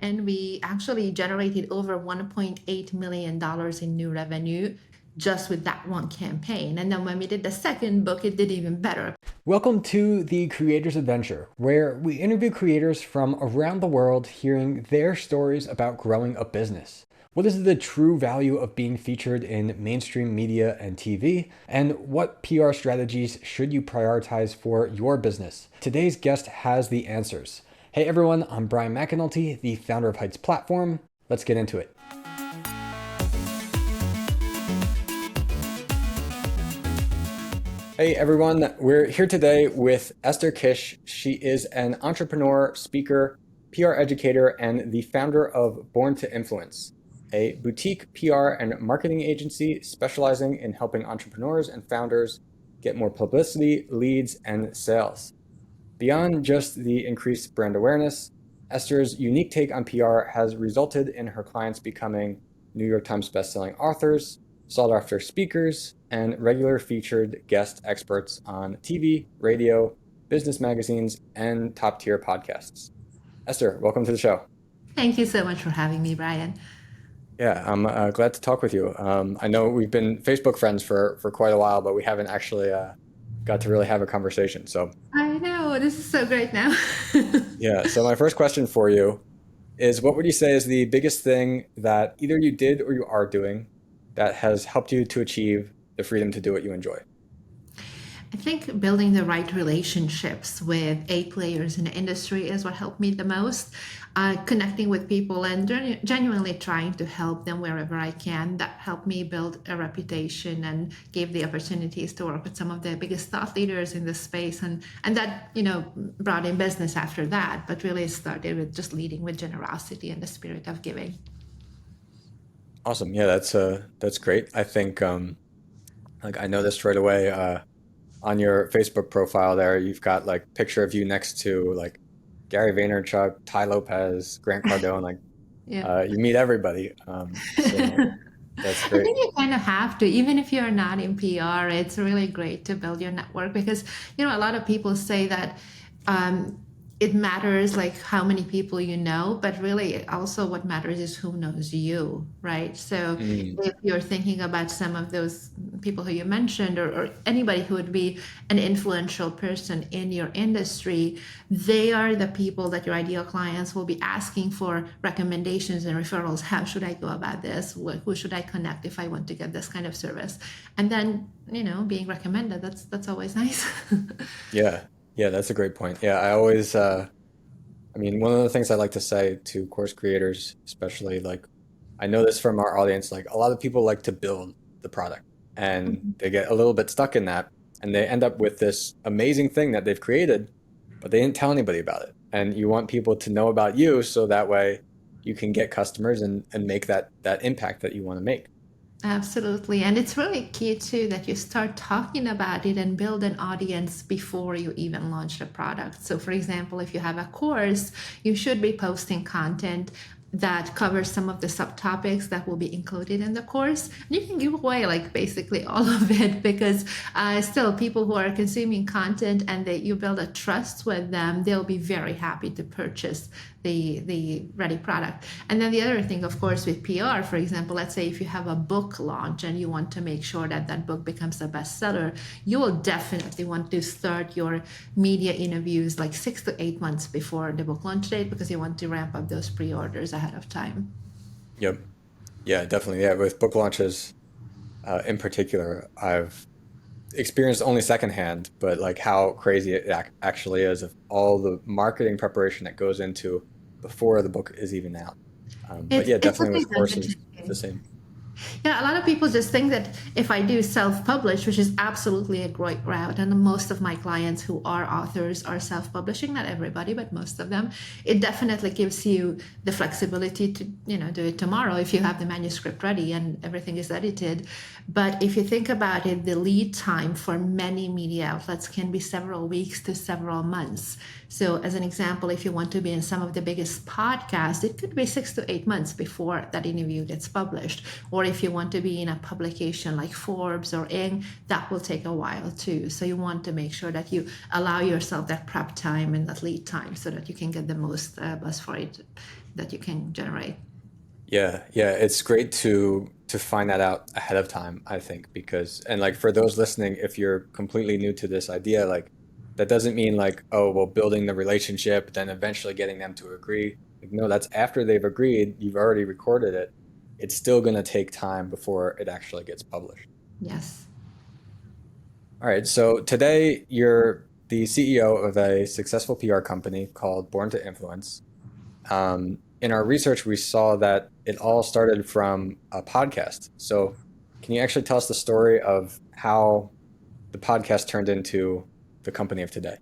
and we actually generated over $1.8 million in new revenue just with that one campaign. And then when we did the second book, it did even better. Welcome to The Creator's Adventure, where we interview creators from around the world, hearing their stories about growing a business. What is the true value of being featured in mainstream media and TV? And what PR strategies should you prioritize for your business? Today's guest has the answers. Hey everyone, I'm Brian McAnulty, the founder of Heights Platform. Let's get into it. Hey everyone, we're here today with Esther Kiss. She is an entrepreneur, speaker, PR educator, and the founder of Born to Influence, a boutique PR and marketing agency specializing in helping entrepreneurs and founders get more publicity, leads, and sales. Beyond just the increased brand awareness, Esther's unique take on PR has resulted in her clients becoming New York Times bestselling authors, sought-after speakers, and regular featured guest experts on TV, radio, business magazines, and top-tier podcasts. Esther, welcome to the show. Thank you so much for having me, Brian. Yeah, I'm glad to talk with you. I know we've been Facebook friends for quite a while, but we haven't actually got to really have a conversation. So I know, this is so great now. yeah, so my first question for you is, what would you say is the biggest thing that either you did or you are doing that has helped you to achieve the freedom to do what you enjoy? I think building the right relationships with A players in the industry is what helped me the most. Connecting with people and genuinely trying to help them wherever I can. That helped me build a reputation and gave the opportunities to work with some of the biggest thought leaders in this space. And that, brought in business after that, but really started with just leading with generosity and the spirit of giving. Awesome. Yeah, that's great. I think I noticed right away on your Facebook profile there, you've got like picture of you next to like Gary Vaynerchuk, Ty Lopez, Grant Cardone. Yeah. You meet everybody. So that's great. I think you kind of have to, even if you're not in PR, it's really great to build your network because, a lot of people say that it matters like how many people you know, but really also what matters is who knows you, right? So if you're thinking about some of those people who you mentioned or anybody who would be an influential person in your industry, they are the people that your ideal clients will be asking for recommendations and referrals. How should I go about this? Who should I connect if I want to get this kind of service? And then, being recommended, that's always nice. Yeah, that's a great point. Yeah, I always, one of the things I like to say to course creators, especially I know this from our audience, a lot of people like to build the product and they get a little bit stuck in that and they end up with this amazing thing that they've created, but they didn't tell anybody about it. And you want people to know about you so that way you can get customers and make that impact that you want to make. Absolutely. And it's really key too that you start talking about it and build an audience before you even launch the product. So for example, if you have a course, you should be posting content that covers some of the subtopics that will be included in the course. And you can give away basically all of it because still people who are consuming content and you build a trust with them, they'll be very happy to purchase the ready product. And then the other thing, of course, with PR, for example, let's say if you have a book launch and you want to make sure that book becomes a bestseller, you will definitely want to start your media interviews 6 to 8 months before the book launch date because you want to ramp up those pre-orders ahead of time. Yep. Yeah, definitely. Yeah, with book launches in particular, I've experienced only secondhand, but how crazy it actually is of all the marketing preparation that goes into before the book is even out. But yeah, definitely with courses, the same. Yeah, a lot of people just think that if I do self-publish, which is absolutely a great route, and most of my clients who are authors are self-publishing, not everybody, but most of them, it definitely gives you the flexibility to, do it tomorrow if you have the manuscript ready and everything is edited. But if you think about it, the lead time for many media outlets can be several weeks to several months. So as an example, if you want to be in some of the biggest podcasts, it could be 6 to 8 months before that interview gets published. Or if you want to be in a publication like Forbes or Ing, that will take a while too. So you want to make sure that you allow yourself that prep time and that lead time so that you can get the most buzz for it. that you can generate. Yeah, it's great to find that out ahead of time, I think, because and like for those listening, if you're completely new to this idea, like that doesn't mean like, oh, well, building the relationship, then eventually getting them to agree. Like, no, that's after they've agreed, you've already recorded it. It's still going to take time before it actually gets published. Yes. All right, so today you're the CEO of a successful PR company called Born to Influence. In our research, we saw that it all started from a podcast. So, can you actually tell us the story of how the podcast turned into the company of today?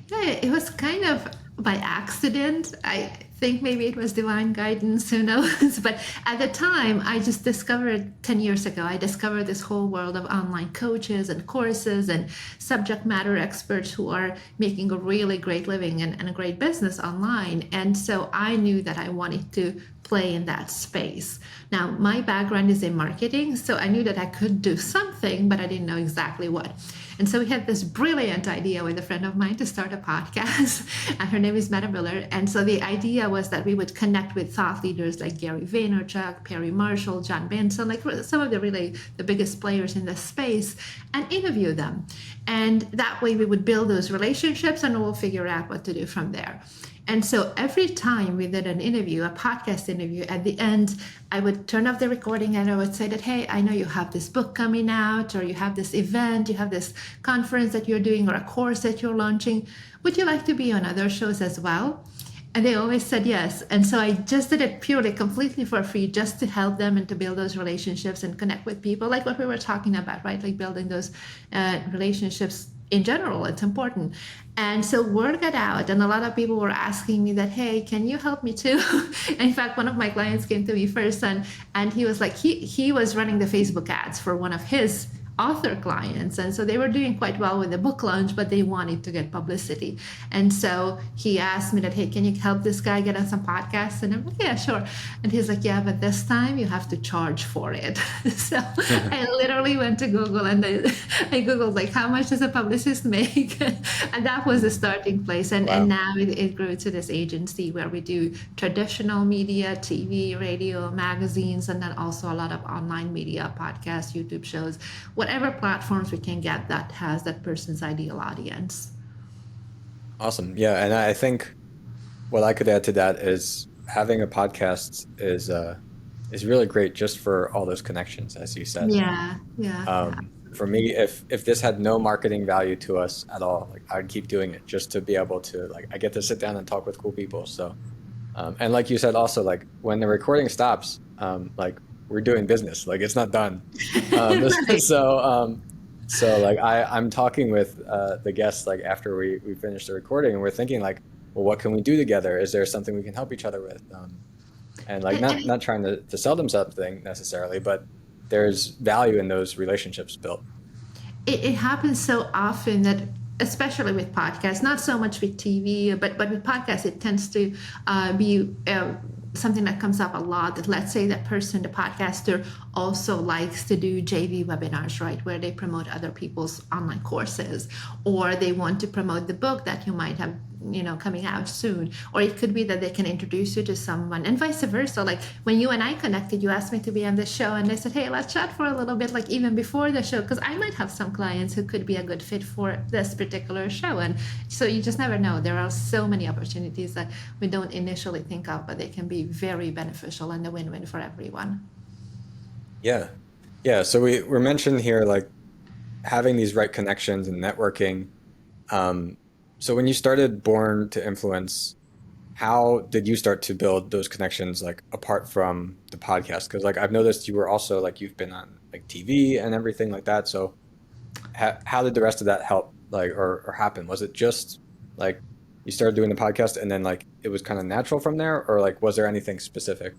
Yeah, it was kind of by accident. I think maybe it was divine guidance, who knows? But at the time, I just discovered 10 years ago, I discovered this whole world of online coaches and courses and subject matter experts who are making a really great living and a great business online. And so I knew that I wanted to play in that space. Now, my background is in marketing, so I knew that I could do something, but I didn't know exactly what. And so we had this brilliant idea with a friend of mine to start a podcast. And her name is Meta Miller. And so the idea was that we would connect with thought leaders like Gary Vaynerchuk, Perry Marshall, John Benson, like some of the biggest players in this space, and interview them. And that way we would build those relationships and we'll figure out what to do from there. And so every time we did an interview, a podcast interview, at the end, I would turn off the recording and I would say that, hey, I know you have this book coming out, or you have this event, you have this conference that you're doing, or a course that you're launching. Would you like to be on other shows as well? And they always said yes. And so I just did it purely, completely for free, just to help them and to build those relationships and connect with people, like what we were talking about, right? Like building those relationships in general. It's important. And so word got out, and a lot of people were asking me that, hey, can you help me too? In fact, one of my clients came to me first, and he was like, he was running the Facebook ads for one of his author clients, and so they were doing quite well with the book launch, but they wanted to get publicity. And so he asked me that, hey, can you help this guy get on some podcasts? And I'm like, yeah, sure. And he's like, yeah, but this time you have to charge for it. So I literally went to Google and I Googled like, how much does a publicist make? And that was the starting place. And Wow. now it grew to this agency where we do traditional media, TV, radio, magazines, and then also a lot of online media, podcasts, YouTube shows, whatever platforms we can get that has that person's ideal audience. Awesome. Yeah, and I think what I could add to that is having a podcast is really great just for all those connections, as you said. Yeah, yeah. For me, if this had no marketing value to us at all, like I'd keep doing it just to be able to like I get to sit down and talk with cool people. So, and like you said, also like when the recording stops, like we're doing business, like it's not done. Right. So like I'm talking with the guests like after we finish the recording, and we're thinking like, well, what can we do together? Is there something we can help each other with? And like And, not trying to sell them something necessarily, but there's value in those relationships built. it happens so often that, especially with podcasts, not so much with TV, but with podcasts, it tends to be something that comes up a lot. That, let's say, that person, the podcaster, also likes to do JV webinars, right, where they promote other people's online courses, or they want to promote the book that you might have, coming out soon. Or it could be that they can introduce you to someone, and vice versa. Like when you and I connected, you asked me to be on the show, and I said, hey, let's chat for a little bit, like even before the show, because I might have some clients who could be a good fit for this particular show. And so you just never know. There are so many opportunities that we don't initially think of, but they can be very beneficial and a win-win for everyone. Yeah, yeah. So we're mentioned here like having these right connections and networking. So when you started Born to Influence, how did you start to build those connections like apart from the podcast? Because like I've noticed you were also like you've been on like TV and everything like that. So how did the rest of that help like or happen? Was it just like you started doing the podcast and then like it was kind of natural from there, or like was there anything specific?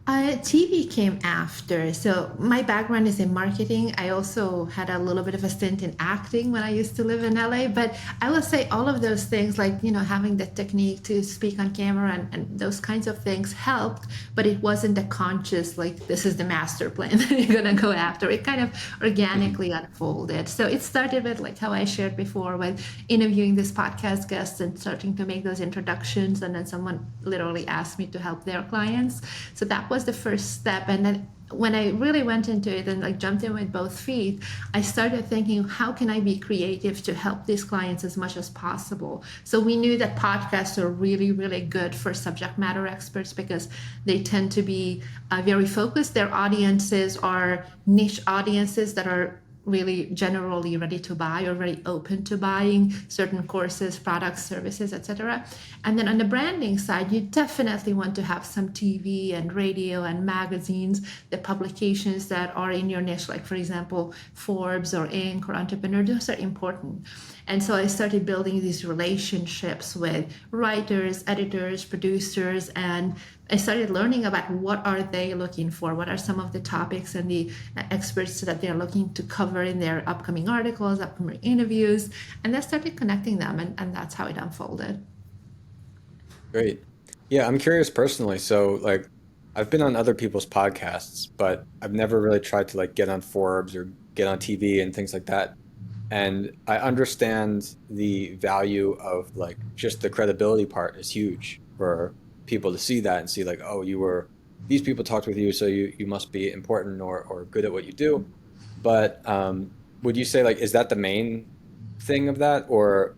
TV came after. So my background is in marketing. I also had a little bit of a stint in acting when I used to live in LA. But I would say all of those things, like, having the technique to speak on camera and those kinds of things helped, but it wasn't a conscious, like, this is the master plan that you're going to go after. It kind of Mhm. organically unfolded. So it started with, like, how I shared before, with interviewing this podcast guests and starting to make those introductions. And then someone literally asked me to help their clients. So that was the first step. And then when I really went into it and like jumped in with both feet, I started thinking, how can I be creative to help these clients as much as possible? So we knew that podcasts are really, really good for subject matter experts because they tend to be very focused. Their audiences are niche audiences that are really generally ready to buy or very open to buying certain courses, products, services, etc. And then on the branding side, you definitely want to have some TV and radio and magazines, the publications that are in your niche, like for example, Forbes or Inc. or Entrepreneur. Those are important. And so I started building these relationships with writers, editors, producers, and I started learning about what are they looking for, what are some of the topics and the experts that they're looking to cover in their upcoming articles, upcoming interviews, and I started connecting them, and that's how it unfolded. Great. Yeah, I'm curious personally. So, like, I've been on other people's podcasts, but I've never really tried to like get on Forbes or get on TV and things like that. And I understand the value of like just the credibility part is huge for people to see that and see like, oh, these people talked with you, so you must be important or good at what you do. But would you say like, is that the main thing of that, or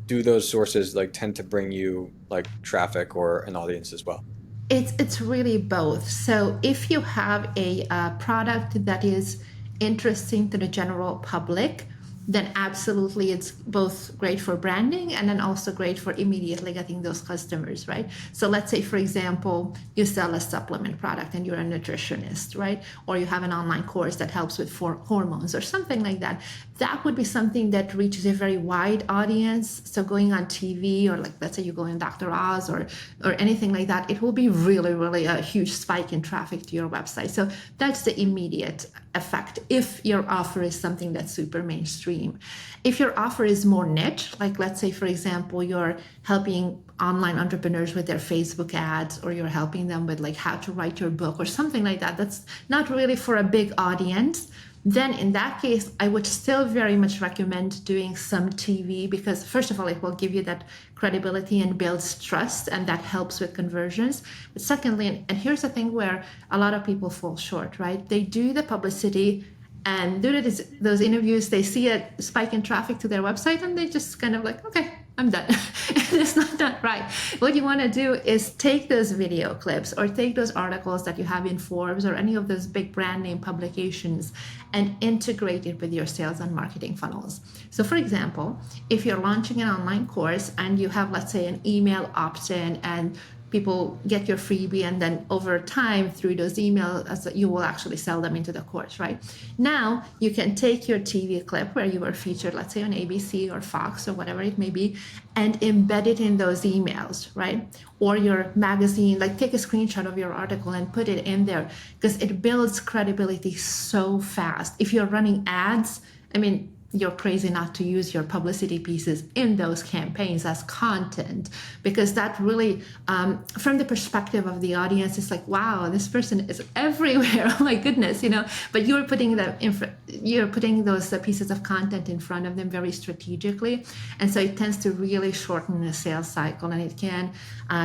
do those sources like tend to bring you like traffic or an audience as well? It's really both. So if you have a product that is interesting to the general public, then absolutely it's both great for branding and then also great for immediately getting those customers, right? So let's say, for example, you sell a supplement product and you're a nutritionist, right? Or you have an online course that helps with hormones or something like that. That would be something that reaches a very wide audience. So going on TV, or like let's say you go in Dr. Oz or anything like that, it will be really, really a huge spike in traffic to your website. So that's the immediate effect if your offer is something that's super mainstream. If your offer is more niche, like let's say, for example, you're helping online entrepreneurs with their Facebook ads, or you're helping them with like how to write your book or something like that, that's not really for a big audience, then in that case, I would still very much recommend doing some TV because, first of all, it will give you that credibility and builds trust, and that helps with conversions. But secondly, and here's the thing where a lot of people fall short, right? They do the publicity and do those interviews, they see a spike in traffic to their website, and they just kind of like, okay, I'm done. It's not that right. What you want to do is take those video clips or take those articles that you have in Forbes or any of those big brand name publications and integrate it with your sales and marketing funnels. So, for example, if you're launching an online course and you have, let's say, an email opt-in, and people get your freebie, and then over time through those emails you will actually sell them into the course, right? Now you can take your TV clip where you were featured, let's say on ABC or Fox or whatever it may be, and embed it in those emails, right? Or your magazine, like take a screenshot of your article and put it in there, because it builds credibility so fast. If you're running ads, I mean, you're crazy not to use your publicity pieces in those campaigns as content, because that really from the perspective of the audience, it's like, wow, this person is everywhere. Oh my goodness, but you're putting those pieces of content in front of them very strategically, and so it tends to really shorten the sales cycle, and it can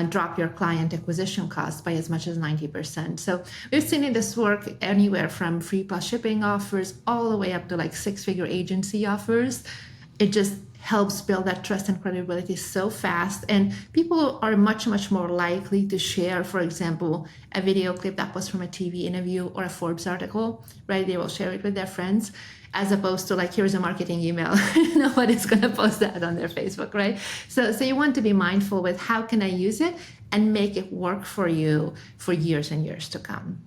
drop your client acquisition costs by as much as 90%. So we've seen this work anywhere from free plus shipping offers all the way up to like six-figure agency offers. It just helps build that trust and credibility so fast, and people are much, much more likely to share, for example, a video clip that was from a TV interview or a Forbes article, right? They will share it with their friends, as opposed to like, here's a marketing email. Nobody's going to post that on their Facebook, right? So you want to be mindful with how can I use it and make it work for you for years and years to come.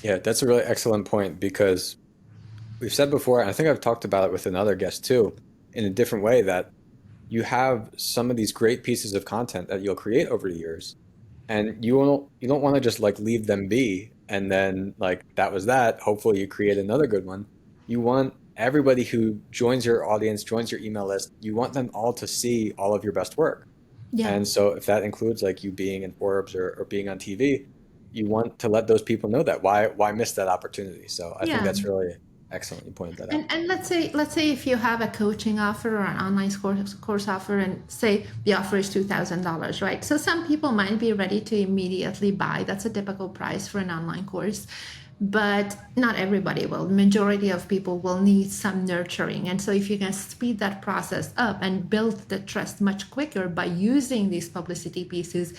Yeah, that's a really excellent point because we've said before, and I think I've talked about it with another guest too, in a different way, that you have some of these great pieces of content that you'll create over the years, And you don't want to just like leave them be and then like that was that. Hopefully you create another good one. You want everybody who joins your audience, joins your email list, you want them all to see all of your best work. Yeah. And so if that includes like you being in Forbes or being on TV, you want to let those people know that. Why miss that opportunity? So I think Yeah. that's really excellent. You pointed that out. And let's say if you have a coaching offer or an online course offer, and say the offer is $2,000, right? So some people might be ready to immediately buy. That's a typical price for an online course, but not everybody will. The majority of people will need some nurturing, and so if you can speed that process up and build the trust much quicker by using these publicity pieces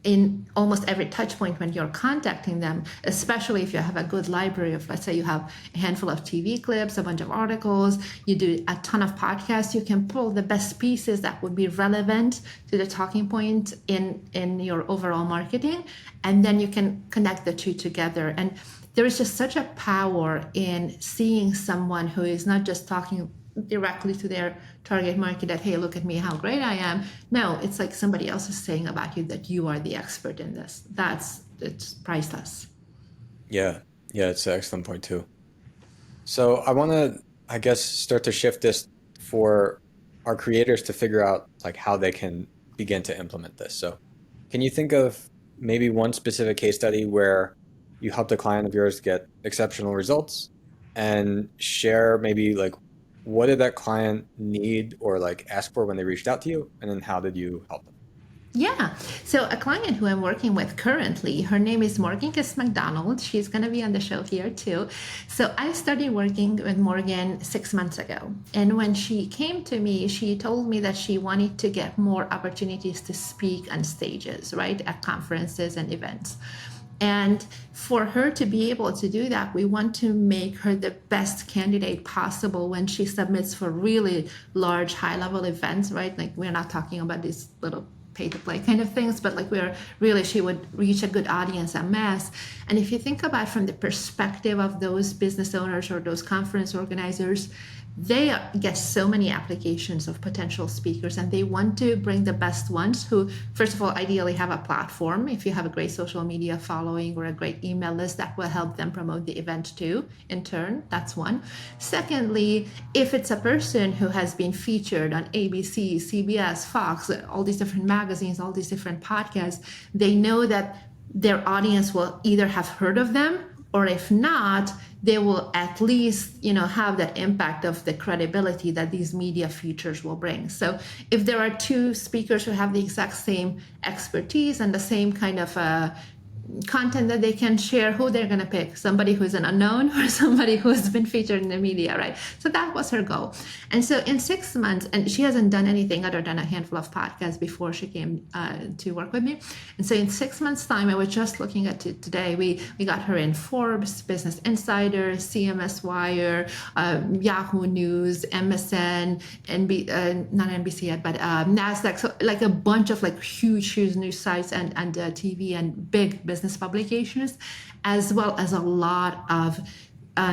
in almost every touch point when you're contacting them, especially if you have a good library of, let's say you have a handful of TV clips, a bunch of articles, you do a ton of podcasts, you can pull the best pieces that would be relevant to the talking point in your overall marketing, and then you can connect the two together. And there is just such a power in seeing someone who is not just talking directly to their target market that, hey, look at me, how great I am. No, it's like somebody else is saying about you that you are the expert in this. It's priceless. Yeah. Yeah, it's an excellent point too. So I want to, I guess, start to shift this for our creators to figure out like how they can begin to implement this. So can you think of maybe one specific case study where you helped a client of yours get exceptional results and share maybe like what did that client need or like ask for when they reached out to you, and then how did you help them? Yeah. So a client who I'm working with currently, her name is Morgan Kiss McDonald. She's going to be on the show here too. So I started working with Morgan 6 months ago. And when she came to me, she told me that she wanted to get more opportunities to speak on stages, right? At conferences and events. And for her to be able to do that, we want to make her the best candidate possible when she submits for really large, high level events, right? Like, we're not talking about these little pay to play kind of things, but like, we're really, she would reach a good audience en masse. And if you think about from the perspective of those business owners or those conference organizers, they get so many applications of potential speakers, and they want to bring the best ones who, first of all, ideally have a platform. If you have a great social media following or a great email list, that will help them promote the event too, in turn. That's one. Secondly, if it's a person who has been featured on ABC, CBS, Fox, all these different magazines, all these different podcasts, they know that their audience will either have heard of them, or if not, they will at least, have that impact of the credibility that these media features will bring. So if there are two speakers who have the exact same expertise and the same kind of content that they can share, who they're going to pick, somebody who's an unknown or somebody who's been featured in the media, right? So that was her goal. And so in 6 months, and she hasn't done anything other than a handful of podcasts before she came to work with me. And so in 6 months time, I was just looking at it today, we got her in Forbes, Business Insider, CMS Wire, Yahoo News, MSN, not NBC yet, but NASDAQ. So like a bunch of like huge news sites and TV and big business publications, as well as a lot of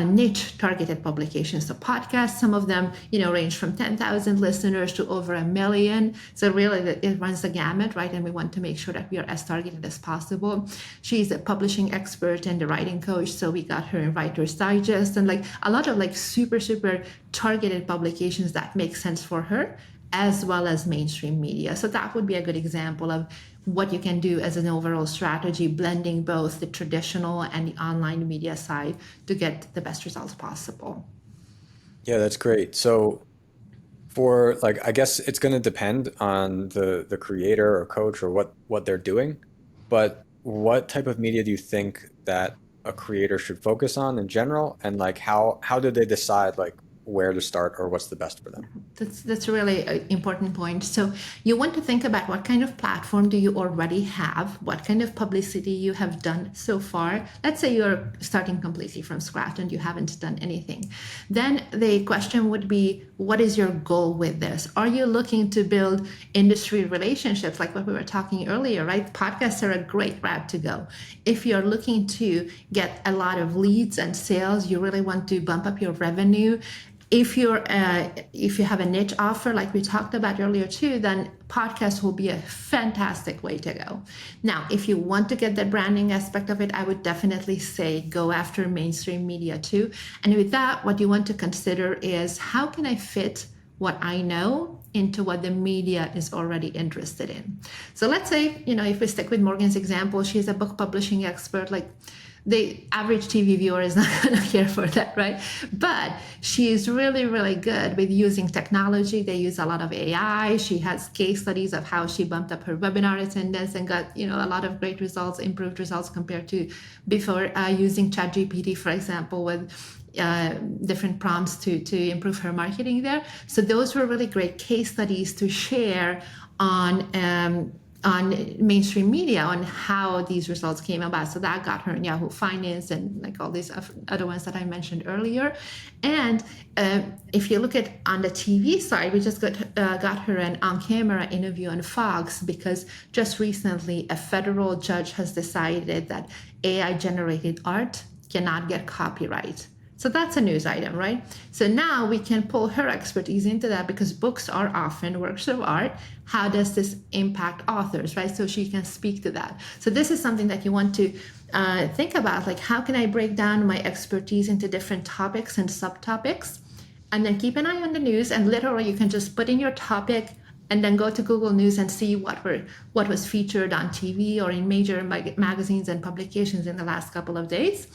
niche targeted publications. So podcasts, some of them, range from 10,000 listeners to over 1 million. So really it runs the gamut, right? And we want to make sure that we are as targeted as possible. She's a publishing expert and a writing coach. So we got her in Writer's Digest and like a lot of like super targeted publications that make sense for her, as well as mainstream media. So that would be a good example of what you can do as an overall strategy, blending both the traditional and the online media side to get the best results possible. Yeah, that's great. So for like, I guess it's going to depend on the creator or coach or what they're doing, but what type of media do you think that a creator should focus on in general, and like how do they decide like where to start or what's the best for them? That's a really important point. So you want to think about what kind of platform do you already have, what kind of publicity you have done so far. Let's say you're starting completely from scratch and you haven't done anything. Then the question would be, what is your goal with this? Are you looking to build industry relationships like what we were talking earlier, right? Podcasts are a great route to go. If you're looking to get a lot of leads and sales, you really want to bump up your revenue, If you have a niche offer like we talked about earlier too, then podcast will be a fantastic way to go. Now, if you want to get the branding aspect of it, I would definitely say go after mainstream media too. And with that, what you want to consider is how can I fit what I know into what the media is already interested in. So let's say, if we stick with Morgan's example, she's a book publishing expert. Like, the average TV viewer is not going to care for that, right? But she is really, really good with using technology. They use a lot of AI. She has case studies of how she bumped up her webinar attendance and got, a lot of great results, improved results compared to before, using ChatGPT, for example, with different prompts to improve her marketing there. So those were really great case studies to share on mainstream media on how these results came about. So that got her in Yahoo Finance and like all these other ones that I mentioned earlier. And if you look at on the TV side, we just got her an on-camera interview on Fox because just recently a federal judge has decided that AI-generated art cannot get copyright. So that's a news item, right? So now we can pull her expertise into that because books are often works of art. How does this impact authors, right? So she can speak to that. So this is something that you want to think about, like how can I break down my expertise into different topics and subtopics? And then keep an eye on the news, and literally you can just put in your topic and then go to Google News and see what was featured on TV or in major magazines and publications in the last couple of days.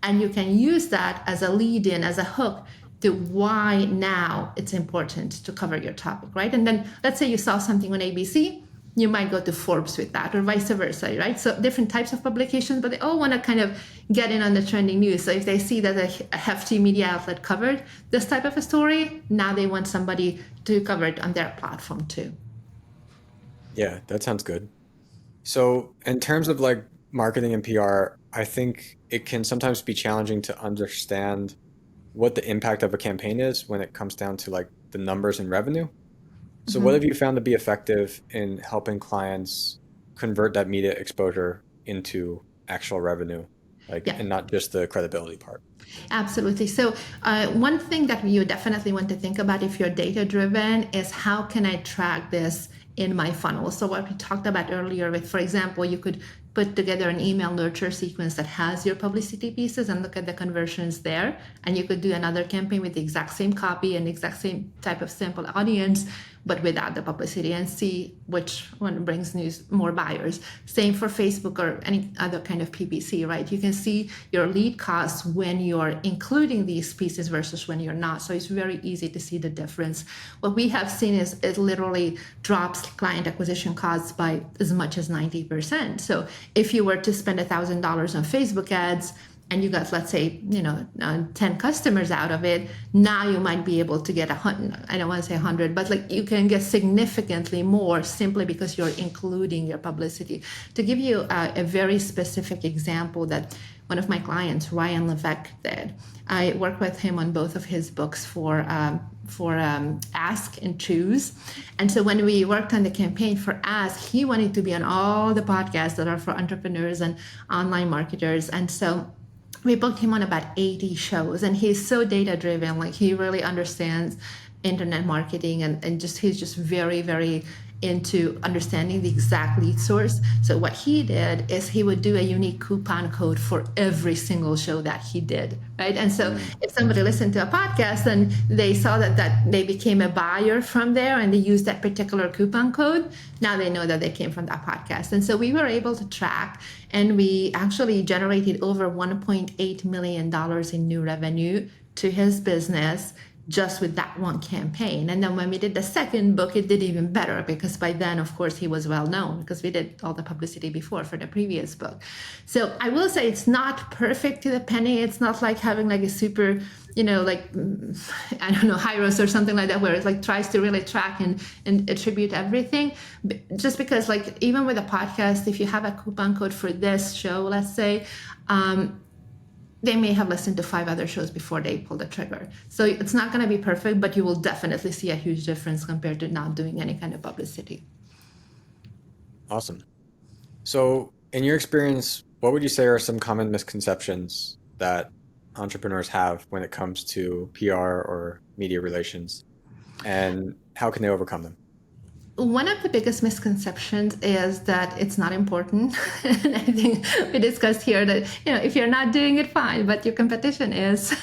And you can use that as a lead-in, as a hook to why now it's important to cover your topic, right? And then let's say you saw something on ABC, you might go to Forbes with that or vice versa, right? So different types of publications, but they all want to kind of get in on the trending news. So if they see that a hefty media outlet covered this type of a story, now they want somebody to cover it on their platform too. Yeah, that sounds good. So in terms of like marketing and PR, I think it can sometimes be challenging to understand what the impact of a campaign is when it comes down to like the numbers and revenue. So what have you found to be effective in helping clients convert that media exposure into actual revenue, like, and not just the credibility part? Absolutely. So one thing that you definitely want to think about if you're data driven is how can I track this in my funnel? So what we talked about earlier with, for example, you could put together an email nurture sequence that has your publicity pieces and look at the conversions there. And you could do another campaign with the exact same copy and exact same type of sample audience, but without the publicity, and see which one brings more buyers. Same for Facebook or any other kind of PPC, right? You can see your lead costs when you're including these pieces versus when you're not. So it's very easy to see the difference. What we have seen is it literally drops client acquisition costs by as much as 90%. So if you were to spend $1,000 on Facebook ads, and you got, let's say, 10 customers out of it, now you might be able to get 100, I don't want to say 100, but like you can get significantly more simply because you're including your publicity. To give you a very specific example that one of my clients, Ryan Levesque, did. I worked with him on both of his books for Ask and Choose. And so when we worked on the campaign for Ask, he wanted to be on all the podcasts that are for entrepreneurs and online marketers. And so we booked him on about 80 shows, and he's so data driven. Like he really understands internet marketing and he's just very, very into understanding the exact lead source. So what he did is he would do a unique coupon code for every single show that he did, right? And so if somebody listened to a podcast and they saw that they became a buyer from there and they used that particular coupon code, now they know that they came from that podcast. And so we were able to track, and we actually generated over $1.8 million in new revenue to his business just with that one campaign. And then when we did the second book, it did even better because by then, of course, he was well known because we did all the publicity before for the previous book. So I will say it's not perfect to the penny. It's not like having like a super, Hyros or something like that, where it like tries to really track and attribute everything. Just because like even with a podcast, if you have a coupon code for this show, let's say, they may have listened to 5 other shows before they pull the trigger. So it's not going to be perfect, but you will definitely see a huge difference compared to not doing any kind of publicity. Awesome. So in your experience, what would you say are some common misconceptions that entrepreneurs have when it comes to PR or media relations, and how can they overcome them? One of the biggest misconceptions is that it's not important. And I think we discussed here that, if you're not doing it, fine, but your competition is.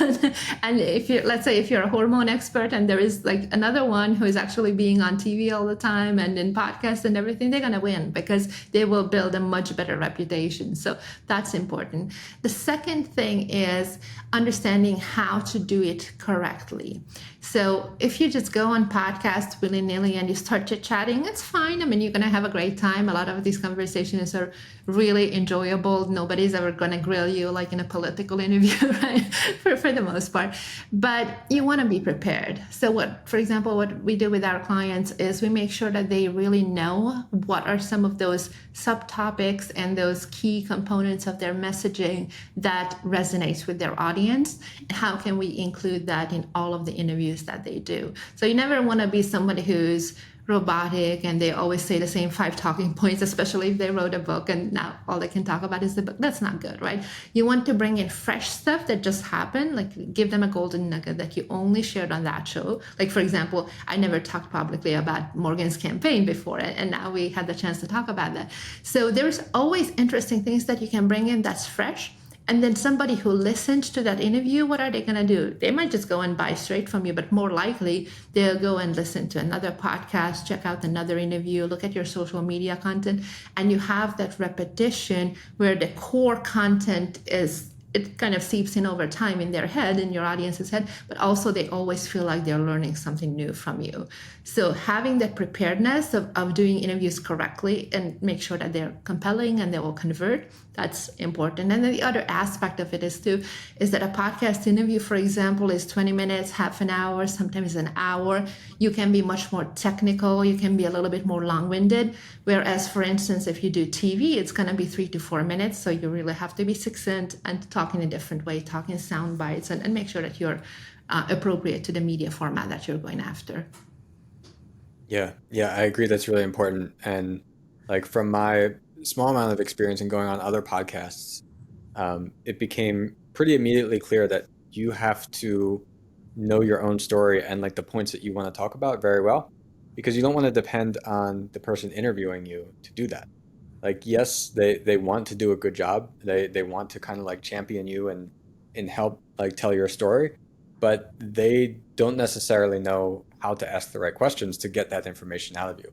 And if you, let's say, if you're a hormone expert and there is like another one who is actually being on TV all the time and in podcasts and everything, they're going to win because they will build a much better reputation. So that's important. The second thing is understanding how to do it correctly. So if you just go on podcasts willy-nilly and you start chit-chatting, it's fine. I mean, you're going to have a great time. A lot of these conversations are really enjoyable. Nobody's ever going to grill you like in a political interview, right? For the most part. But you want to be prepared. So for example, what we do with our clients is we make sure that they really know what are some of those subtopics and those key components of their messaging that resonates with their audience. And how can we include that in all of the interviews that they do? So you never want to be somebody who's robotic and they always say the same 5 talking points, especially if they wrote a book and now all they can talk about is the book. That's not good, right? You want to bring in fresh stuff that just happened, like give them a golden nugget that you only shared on that show. Like, for example, I never talked publicly about Morgan's campaign before, and now we had the chance to talk about that. So there's always interesting things that you can bring in that's fresh. And then somebody who listened to that interview, what are they going to do? They might just go and buy straight from you, but more likely they'll go and listen to another podcast, check out another interview, look at your social media content, and you have that repetition where the core content it kind of seeps in over time in their head, in your audience's head, but also they always feel like they're learning something new from you. So having that preparedness of doing interviews correctly and make sure that they're compelling and they will convert, that's important. And then the other aspect of it is that a podcast interview, for example, is 20 minutes, half an hour, sometimes an hour. You can be much more technical. You can be a little bit more long-winded. Whereas, for instance, if you do TV, it's going to be 3 to 4 minutes. So you really have to be succinct and talk in a different way, talk in sound bites, and make sure that you're appropriate to the media format that you're going after. Yeah, I agree. That's really important. And like from my small amount of experience in going on other podcasts, it became pretty immediately clear that you have to know your own story and like the points that you want to talk about very well, because you don't want to depend on the person interviewing you to do that. Like, yes, they want to do a good job. They want to kind of like champion you and help like tell your story, but they don't necessarily know how to ask the right questions to get that information out of you.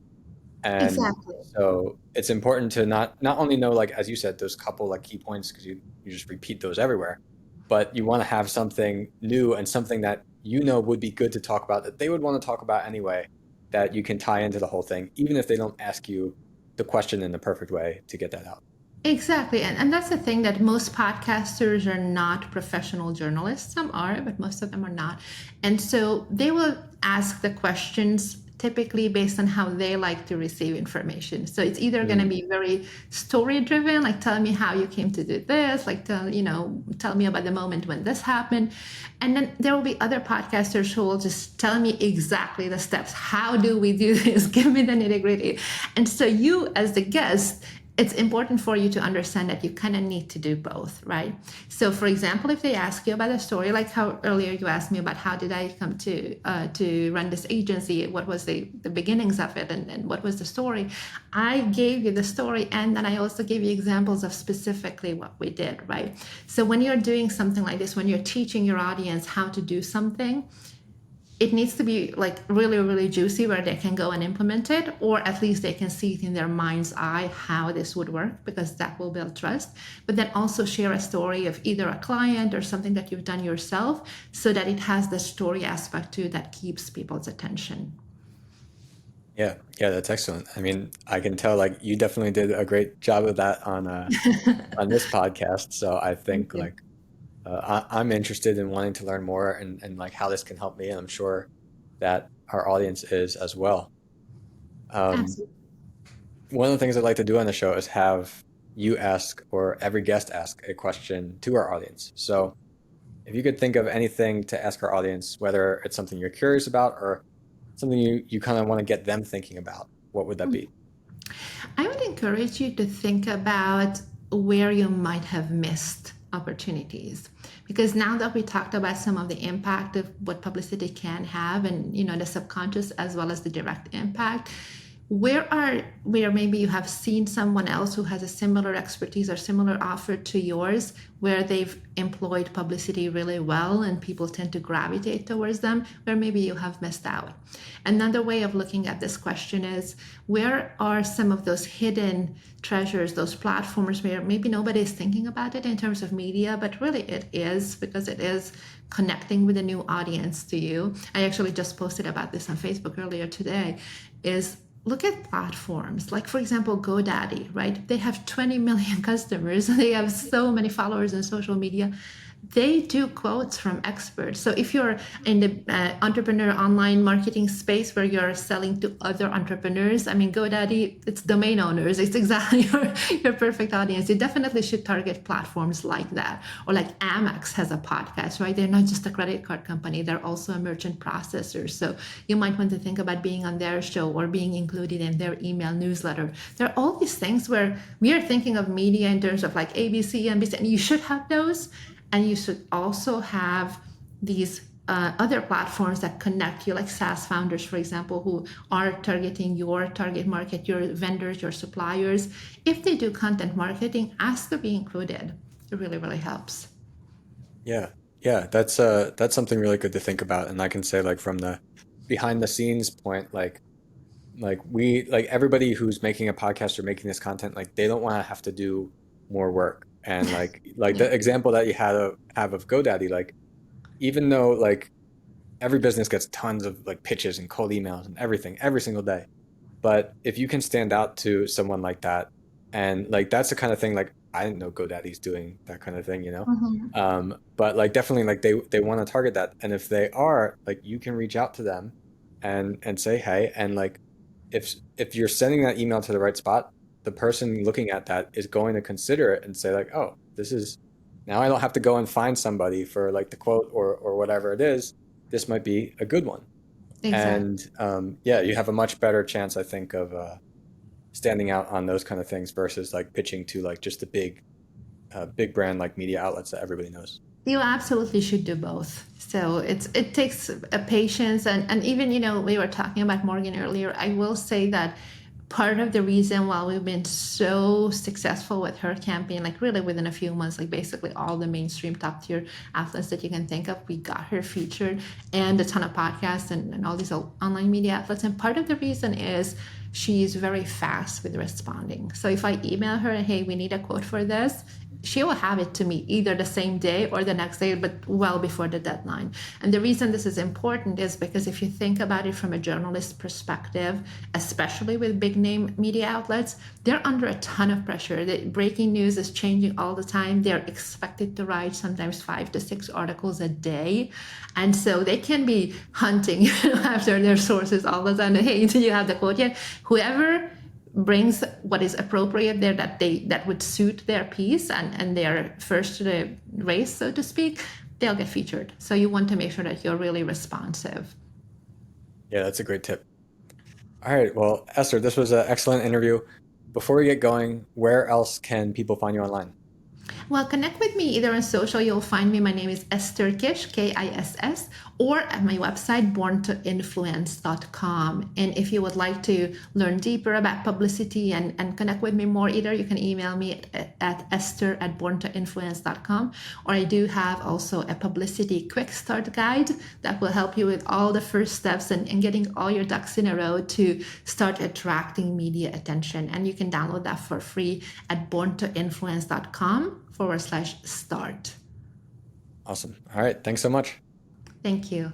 And Exactly. so it's important to not only know, like as you said, those couple like key points, because you just repeat those everywhere, but you want to have something new and something that you know would be good to talk about, that they would want to talk about anyway, that you can tie into the whole thing, even if they don't ask you the question in the perfect way to get that out. Exactly. And that's the thing, that most podcasters are not professional journalists. Some are, but most of them are not. And so they will ask the questions typically based on how they like to receive information. So it's either going to Mm. be very story driven, like tell me how you came to do this, like tell me about the moment when this happened. And then there will be other podcasters who will just tell me exactly the steps. How do we do this? Give me the nitty gritty. And so you as the guest, it's important for you to understand that you kind of need to do both, right? So, for example, if they ask you about a story, like how earlier you asked me about how did I come to run this agency, what was the beginnings of it, and what was the story, I gave you the story, and then I also gave you examples of specifically what we did, right? So when you're doing something like this, when you're teaching your audience how to do something, it needs to be like really, really juicy where they can go and implement it, or at least they can see it in their mind's eye how this would work, because that will build trust. But then also share a story of either a client or something that you've done yourself, so that it has the story aspect too that keeps people's attention. Yeah, that's excellent. I mean, I can tell like you definitely did a great job of that on this podcast. So I Thank think you. like I'm interested in wanting to learn more and like how this can help me, and I'm sure that our audience is as well. Um, Absolutely. one of the things I'd like to do on the show is have you ask, or every guest ask, a question to our audience. So if you could think of anything to ask our audience, whether it's something you're curious about or something you kind of want to get them thinking about, what would that be? I would encourage you to think about where you might have missed opportunities. Because now that we talked about some of the impact of what publicity can have, and the subconscious as well as the direct impact, where maybe you have seen someone else who has a similar expertise or similar offer to yours, where they've employed publicity really well and people tend to gravitate towards them, where maybe you have missed out. Another way of looking at this question is, where are some of those hidden treasures, those platforms where maybe nobody is thinking about it in terms of media, but really it is, because it is connecting with a new audience to you. I actually just posted about this on Facebook earlier today, is look at platforms like, for example, GoDaddy, right? They have 20 million customers. They have so many followers on social media. They do quotes from experts. So if you're in the entrepreneur online marketing space where you're selling to other entrepreneurs, I mean, GoDaddy, it's domain owners. It's exactly your perfect audience. You definitely should target platforms like that. Or like Amex has a podcast, right? They're not just a credit card company. They're also a merchant processor. So you might want to think about being on their show or being included in their email newsletter. There are all these things where we are thinking of media in terms of like ABC, NBC, and you should have those. And you should also have these other platforms that connect you, like SaaS founders, for example, who are targeting your target market, your vendors, your suppliers. If they do content marketing, ask to be included. It really, really helps. Yeah. Yeah, that's something really good to think about. And I can say, like, from the behind the scenes point, like everybody who's making a podcast or making this content, like they don't want to have to do more work. And like Yeah. the example that you have of GoDaddy, like even though like every business gets tons of like pitches and cold emails and everything every single day, but if you can stand out to someone like that, and like that's the kind of thing, like I didn't know GoDaddy's doing that kind of thing, you know. Mhm. But like definitely like they want to target that. And if they are, like you can reach out to them and say hey, and like if you're sending that email to the right spot, the person looking at that is going to consider it and say like, oh, this is, now I don't have to go and find somebody for like the quote or whatever it is. This might be a good one. Exactly. And yeah, you have a much better chance, I think, of standing out on those kind of things versus like pitching to like just a big brand like media outlets that everybody knows. You absolutely should do both. So it takes a patience, and even we were talking about Morgan earlier. I will say that part of the reason why we've been so successful with her campaign, like really within a few months, like basically all the mainstream top tier outlets that you can think of, we got her featured, and a ton of podcasts and all these online media outlets. And part of the reason is she's very fast with responding. So if I email her, hey, we need a quote for this, she will have it to me either the same day or the next day, but well before the deadline. And the reason this is important is because if you think about it from a journalist perspective, especially with big name media outlets, they're under a ton of pressure. The breaking news is changing all the time. They're expected to write sometimes 5 to 6 articles a day. And so they can be hunting after their sources all the time. Hey, do you have the quote yet? Whoever brings what is appropriate there that would suit their piece and their first to the race, so to speak, they'll get featured. So you want to make sure that you're really responsive. Yeah, that's a great tip. All right, well, Esther, this was an excellent interview. Before we get going, where else can people find you online? Well, connect with me either on social. You'll find me. My name is Esther Kish, Kiss, or at my website, borntoinfluence.com. And if you would like to learn deeper about publicity and connect with me more, either you can email me at esther@borntoinfluence.com, or I do have also a publicity quick start guide that will help you with all the first steps and getting all your ducks in a row to start attracting media attention. And you can download that for free at borntoinfluence.com/start. Awesome. All right, thanks so much. Thank you.